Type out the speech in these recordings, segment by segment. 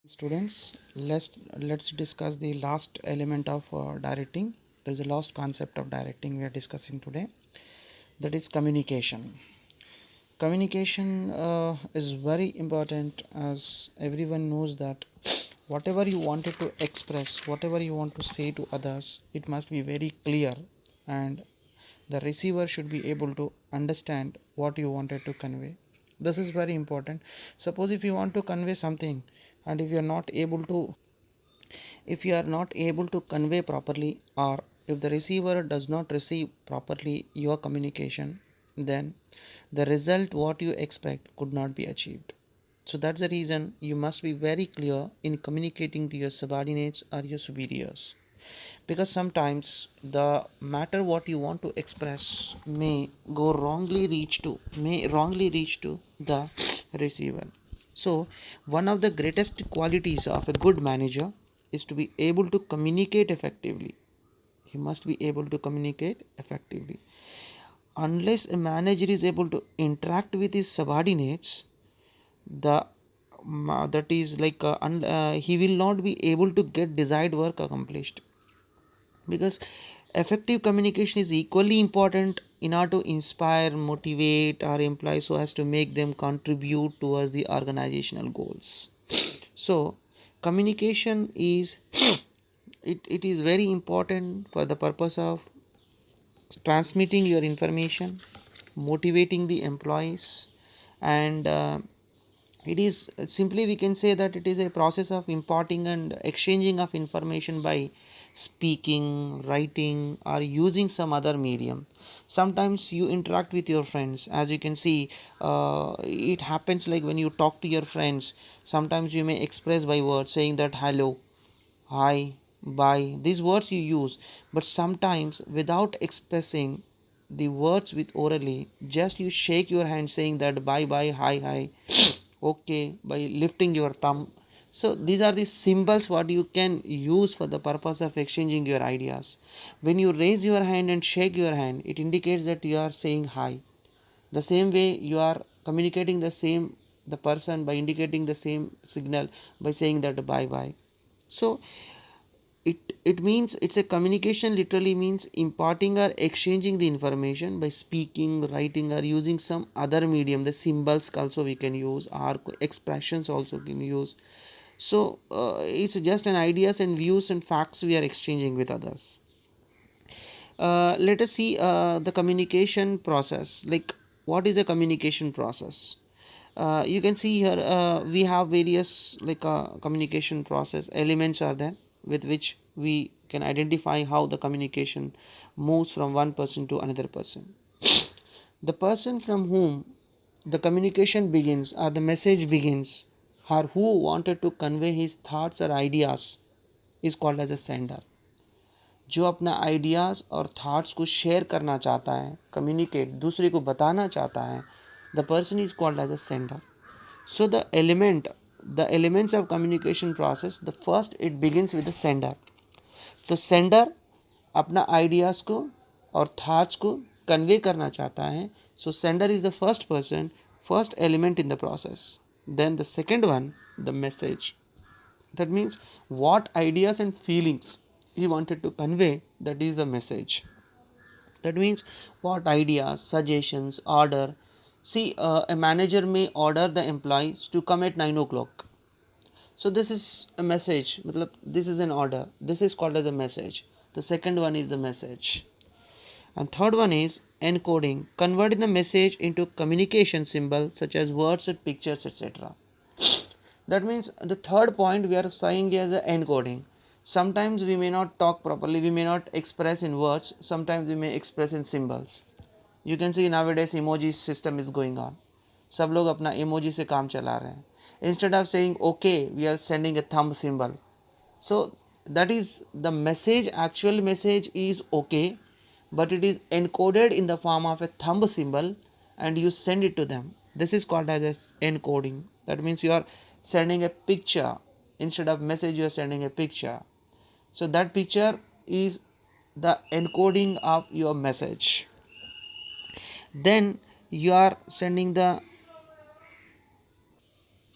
Students, let's discuss the last element of directing. There is a last concept of directing we are discussing today, that is communication. Communication is very important, as everyone knows that whatever you wanted to express, whatever you want to say to others, it must be very clear, and the receiver should be able to understand what you wanted to convey. This is very important. Suppose if you want to convey something, and if you are not able to convey properly, or if the receiver does not receive properly your communication, then the result what you expect could not be achieved. So that's the reason you must be very clear in communicating to your subordinates or your superiors, because sometimes the matter what you want to express may wrongly reach to the receiver. So one of the greatest qualities of a good manager is to be able to communicate effectively. He must be able to communicate effectively. Unless a manager is able to interact with his subordinates, the that is like he will not be able to get desired work accomplished, because effective communication is equally important in order to inspire, motivate our employees so as to make them contribute towards the organizational goals. So communication is it is very important for the purpose of transmitting your information, motivating the employees, and it is simply, we can say that it is a process of imparting and exchanging of information by speaking, writing, or using some other medium. Sometimes you interact with your friends, as you can see, it happens like when you talk to your friends, sometimes you may express by words saying that hello, hi, bye, these words you use, but sometimes without expressing the words with orally, just you shake your hand saying that bye bye, hi hi, okay, by lifting your thumb. So these are the symbols what you can use for the purpose of exchanging your ideas. When you raise your hand and shake your hand, it indicates that you are saying hi. The same way you are communicating the person by indicating the same signal by saying that bye bye. So it means it's a communication, literally means imparting or exchanging the information by speaking, writing, or using some other medium. The symbols also we can use, our expressions also can use. So it's just an ideas and views and facts we are exchanging with others. Let us see the communication process. Like, what is a communication process? You can see here we have various like communication process elements are there, with which we can identify how the communication moves from one person to another person. The person from whom the communication begins or the message begins, or who wanted to convey his thoughts or ideas, is called as a sender. जो अपना ideas और thoughts को share करना चाहता है, communicate दूसरे को बताना चाहता है, the person is called as a sender. So the elements of communication process, the first it begins with the sender. तो sender अपना ideas को और thoughts को convey करना चाहता है. So sender is the first person, first element in the process. Then the second one, the message. That means what ideas and feelings he wanted to convey, that is the message. That means what ideas, suggestions, order. See, a manager may order the employees to come at 9 o'clock. So this is a message. This is an order. This is called as a message. The second one is the message. And third one is encoding, converting the message into communication symbol such as words and pictures, etc. That means the third point we are saying is encoding. Sometimes we may not talk properly, we may not express in words, sometimes we may express in symbols. You can see nowadays emoji system is going on. सब लोग अपना emoji से काम चला रहे हैं. Instead of saying okay, we are sending a thumb symbol. So that is the message. Actual message is okay, but it is encoded in the form of a thumb symbol, and you send it to them. This is called as encoding. That means you are sending a picture. Instead of message, you are sending a picture. So that picture is the encoding of your message. Then you are sending the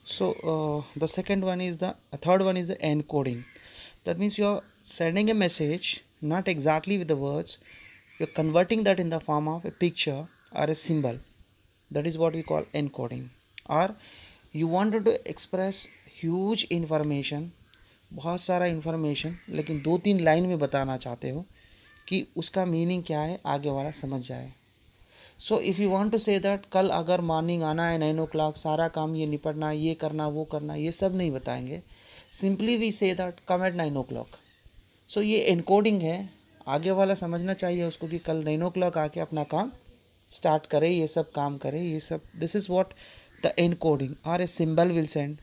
So the second one is the third one is the encoding. That means you're sending a message not exactly with the words, you're converting that in the form of a picture or a symbol. That is what we call encoding. Or you wanted to express huge information, बहुत सारा information, लेकिन दो तीन line में बताना चाहते हो कि उसका मीनिंग क्या है, आगे वाला समझ जाए. So if you want to say that कल अगर मॉर्निंग आना है 9 o'clock, सारा काम ये निपटना, ये करना, वो करना, ये सब नहीं बताएंगे. Simply we say that come at 9 o'clock. So ये एनकोडिंग है. आगे वाला समझना चाहिए उसको कि कल 9 o'clock आके अपना काम स्टार्ट करे, ये सब काम करे, ये सब. This is what the encoding. Are a symbol will send.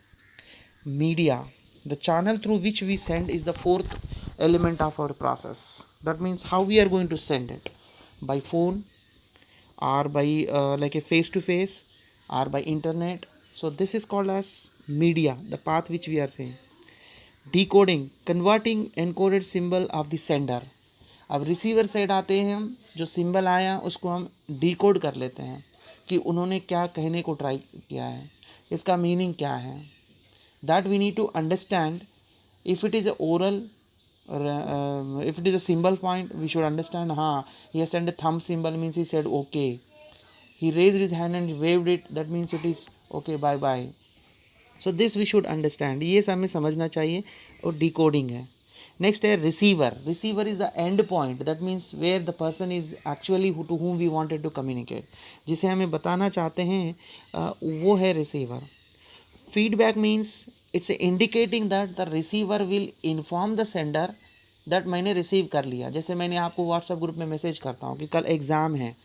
Media, the channel through which we send, is the fourth element of our process. That means how we are going to send it, by phone or by like a face to face or by internet. So this is called as media, the path which we are saying. Decoding, converting encoded symbol of the sender. अब receiver side आते हैं हम, जो symbol आया उसको हम decode कर लेते हैं कि उन्होंने क्या कहने को ट्राई किया है, इसका मीनिंग क्या है. That we need to understand. if it is a oral if it is a symbol point, we should understand, he has sent a thumb symbol, means he said okay. He raised his hand and waved it, that means it is okay, bye bye. So this we should understand, ये हमें समझना चाहिए. और decoding है. Next है receiver. Receiver is the end point, that means where the person is actually to whom we wanted to communicate, जिसे हमें बताना चाहते हैं, वो है receiver. Feedback means it's indicating that the receiver will inform the sender that मैंने receive कर लिया. जैसे मैंने आपको व्हाट्सएप ग्रुप में मैसेज करता हूँ कि कल एग्ज़ाम है,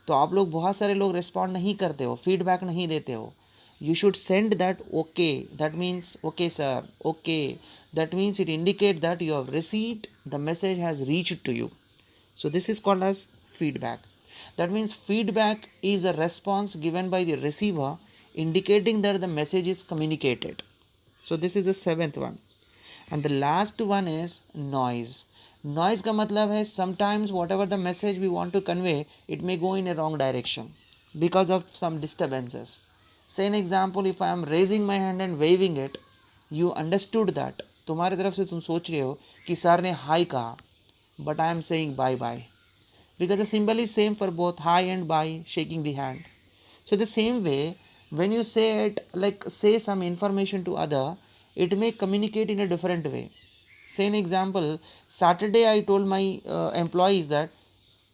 तो आप लोग बहुत सारे लोग रिस्पॉन्ड नहीं करते हो, फीडबैक नहीं देते हो. You should send that okay, that means okay sir, okay, that means it indicate that you have received, the message has reached to you. So this is called as feedback. That means feedback is a response given by the receiver indicating that the message is communicated. So this is the seventh one. And the last one is noise. Noise का मतलब है sometimes whatever the message we want to convey, it may go in a wrong direction because of some disturbances. Say an example, if I am raising my hand and waving it, you understood that, तुम्हारे तरफ से तुम सोच रहे हो कि sir ने high कहा, but I am saying bye bye, because the symbol is same for both hi and bye, shaking the hand. So the same way, when you say it, like say some information to other, it may communicate in a different way. Say an example, Saturday I told my employees that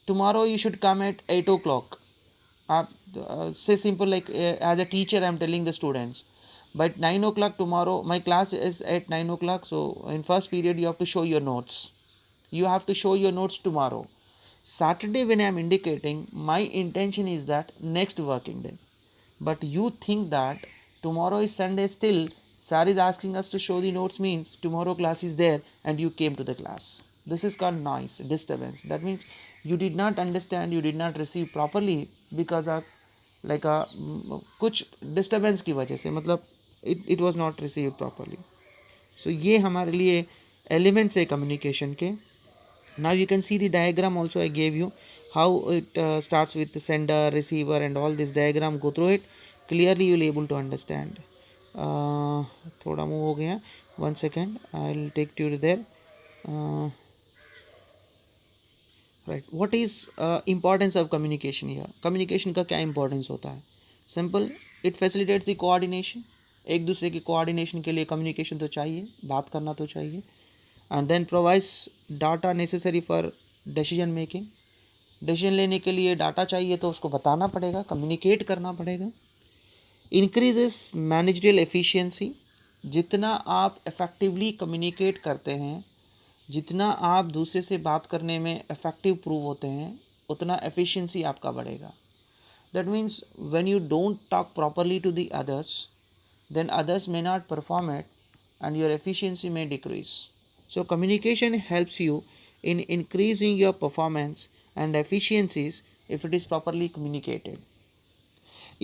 tomorrow you should come at 8 o'clock. Say simple, like as a teacher I am telling the students, but 9 o'clock tomorrow my class is at 9 o'clock, so in first period you have to show your notes. You have to show your notes tomorrow. Saturday when I am indicating, my intention is that next working day. But you think that tomorrow is Sunday, still sir is asking us to show the notes, means tomorrow class is there and you came to the class. This is called noise, disturbance. That means you did not understand, you did not receive properly because of like a कुछ disturbance की वजह से, मतलब it was not received properly. So ये हमारे लिए elements है communication के. Now you can see the diagram also I gave you, how it starts with the sender, receiver and all this diagram. Go through it, clearly you will able to understand. थोड़ा move हो गया, 1 second, I will take you there. Right, what is importance of communication here? Communication का क्या importance होता है? Simple, it facilitates the coordination. एक दूसरे की coordination के लिए communication तो चाहिए, बात करना तो चाहिए. And then provides data necessary for decision making. Decision लेने के लिए डाटा चाहिए तो उसको बताना पड़ेगा, कम्युनिकेट करना पड़ेगा. Increases managerial efficiency. जितना आप इफ़ेक्टिवली कम्युनिकेट करते हैं, जितना आप दूसरे से बात करने में इफ़ेक्टिव प्रूव होते हैं, उतना एफिशिएंसी आपका बढ़ेगा. That means when you don't talk properly to the others, then others may not perform it and your efficiency may decrease. So communication helps you in increasing your performance and efficiencies if it is properly communicated.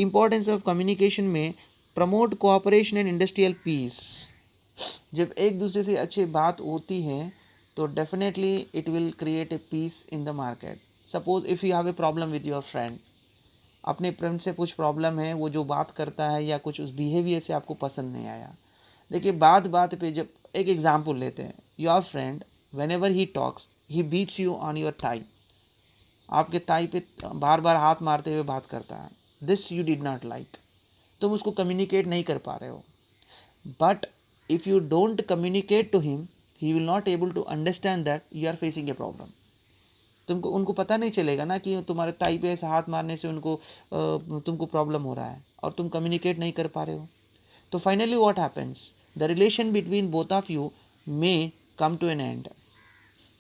Importance of communication में promote cooperation and industrial peace. जब एक दूसरे से अच्छी बात होती है तो definitely it will create a peace in the market. Suppose if you have a problem with your friend, अपने फ्रेंड से कुछ प्रॉब्लम है, वो जो बात करता है या कुछ उस बिहेवियर से आपको पसंद नहीं आया। देखिए बात बात पे जब एक एग्जाम्पल लेते हैं, your friend whenever he talks he beats you on your thigh, आपके थाई पे बार बार हाथ मारते हुए बात करता है, this you did not like, तुम उसको कम्युनिकेट नहीं कर पा रहे हो। But if you don't communicate to him, he will not able to understand that you are facing a problem. तुमको उनको पता नहीं चलेगा ना कि तुम्हारे ताई पे ऐसे हाथ मारने से उनको तुमको प्रॉब्लम हो रहा है और तुम कम्युनिकेट नहीं कर पा रहे हो। तो finally what happens, the relation between both of you may come to an end.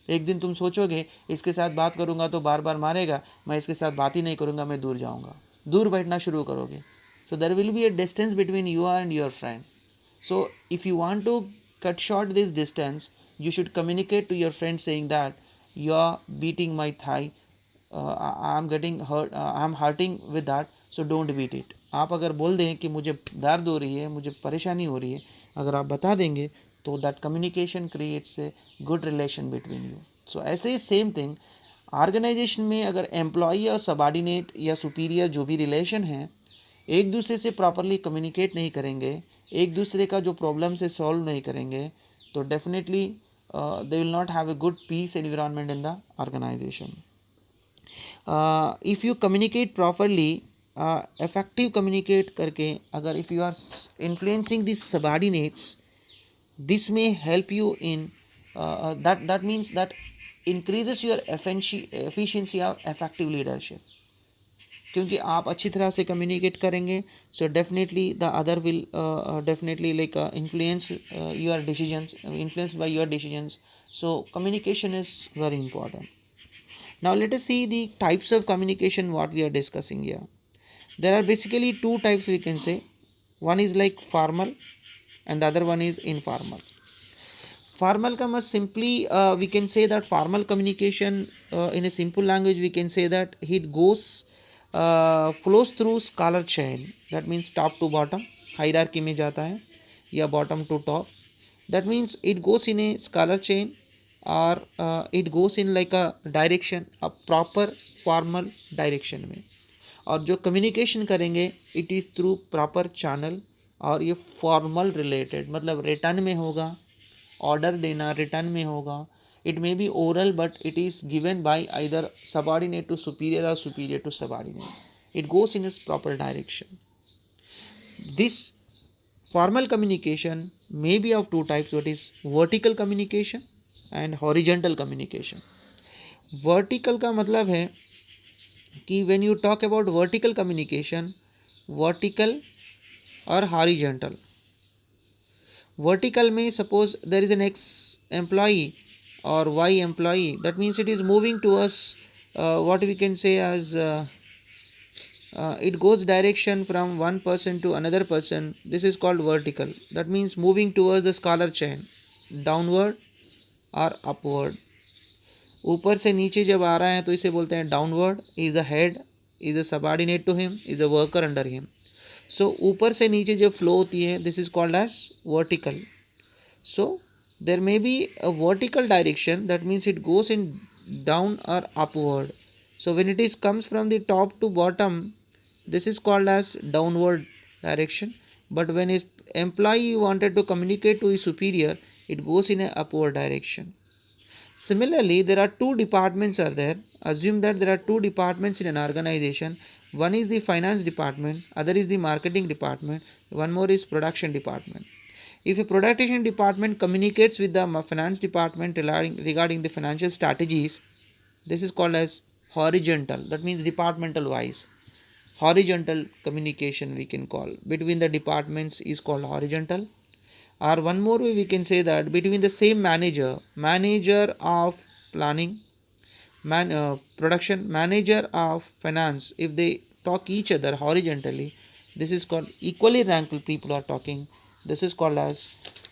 एक दिन तुम सोचोगे इसके साथ बात करूंगा तो बार बार मारेगा, मैं इसके साथ बात ही नहीं करूंगा, मैं दूर जाऊंगा, दूर बैठना शुरू करोगे। So there will be a distance between you and your friend. So if you want to cut short this distance, you should communicate to your friend saying that you are beating my thigh, I am getting hurt, I am hurting with that, so don't beat it. आप अगर बोल दें कि मुझे दर्द हो रही है, मुझे परेशानी हो रही है, अगर आप बता देंगे तो that communication creates a good relation between you. So ऐसे ही सेम थिंग ऑर्गेनाइजेशन में अगर एम्प्लॉई और सबॉर्डिनेट या सुपीरियर जो भी रिलेशन है एक दूसरे से प्रॉपरली कम्युनिकेट नहीं करेंगे, एक दूसरे का जो प्रॉब्लम से सॉल्व नहीं करेंगे, तो definitely they will not have a good peace environment in the organisation. If you communicate properly, effective communicate करके, अगर if you are influencing this subordinates, this may help you in that means that increases your efficiency of effective leadership। क्योंकि आप अच्छी तरह से communicate करेंगे, so definitely the other will definitely like influence your decisions, influence by your decisions. So communication is very important. Now let us see the types of communication what we are discussing here. There are basically two types we can say, one is like formal and the other one is informal. Formal comes simply, we can say that formal communication, in a simple language we can say that it goes flows through scholar chain, that means top to bottom, hierarchy में जाता है या bottom to top, that means it goes in a scholar chain or it goes in like a direction, a proper formal direction में। और जो communication करेंगे it is through proper channel, और ये फॉर्मल रिलेटेड मतलब रिटर्न में होगा, order देना रिटर्न में होगा, it may be oral but it is given by either subordinate to superior और superior to subordinate, it goes in its proper direction. This formal communication may be of two types, what is vertical communication and horizontal communication. Vertical का मतलब है कि when you talk about vertical communication, vertical और horizontal, vertical में suppose there is an X employee or Y employee, that means it is moving towards what we can say as it goes direction from one person to another person, this is called vertical, that means moving towards the scholar chain, downward or upward। ऊपर से नीचे जब आ रहा है तो इसे बोलते हैं downward, is a head, is a subordinate to him, is a worker under him. So ऊपर से नीचे जब फ्लो होती है this is called as vertical. So there may be a vertical direction, that means it goes in down और upward. So when it is comes from the top to bottom, this is called as downward direction, but when his employee wanted to communicate to his superior, it goes in a upward direction. Similarly, there are two departments are there. Assume that there are two departments in an organization. One is the finance department, other is the marketing department, one more is production department. If a production department communicates with the finance department regarding the financial strategies, this is called as horizontal, that means departmental wise. Horizontal communication we can call between the departments is called horizontal. Or one more way we can say that between the same manager of planning, production, manager of finance, if they talk each other horizontally, this is called equally ranked people are talking, this is called as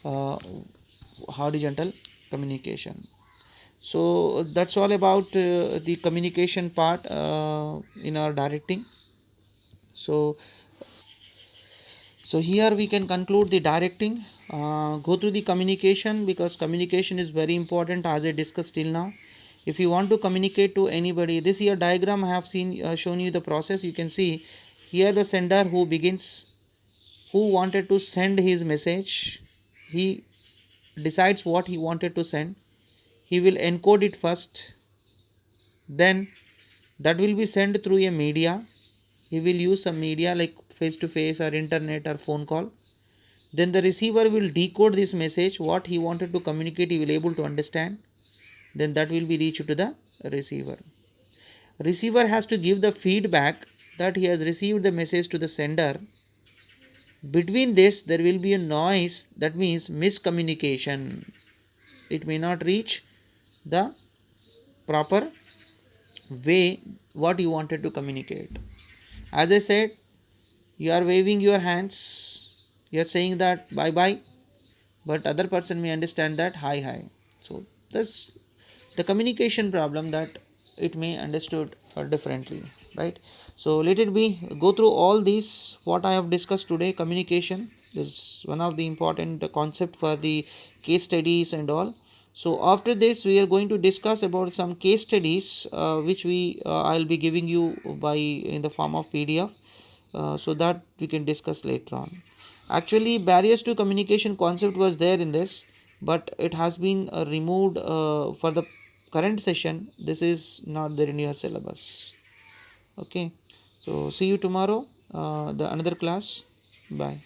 uh, horizontal communication. So that's all about the communication part in our directing. So here we can conclude the directing. Go through the communication, because communication is very important as I discussed till now. If you want to communicate to anybody, this here diagram I have shown you the process. You can see here the sender who begins, who wanted to send his message, he decides what he wanted to send. He will encode it first, then that will be sent through a media. He will use some media like face to face or internet or phone call. Then the receiver will decode this message, what he wanted to communicate he will able to understand. Then that will be reached to the receiver. Receiver has to give the feedback that he has received the message to the sender. Between this there will be a noise, that means miscommunication. It may not reach the proper way what you wanted to communicate. As I said, you are waving your hands, you are saying that bye bye, but other person may understand that hi hi. So that's the communication problem, that it may understood differently, right? So let it be, go through all these what I have discussed today. Communication is one of the important concept for the case studies and all. So after this we are going to discuss about some case studies, which we I'll be giving you by in the form of PDF, so that we can discuss later on. Actually, barriers to communication concept was there in this, but it has been removed for the current session. This is not there in your syllabus. Okay, so see you tomorrow, the another class. Bye.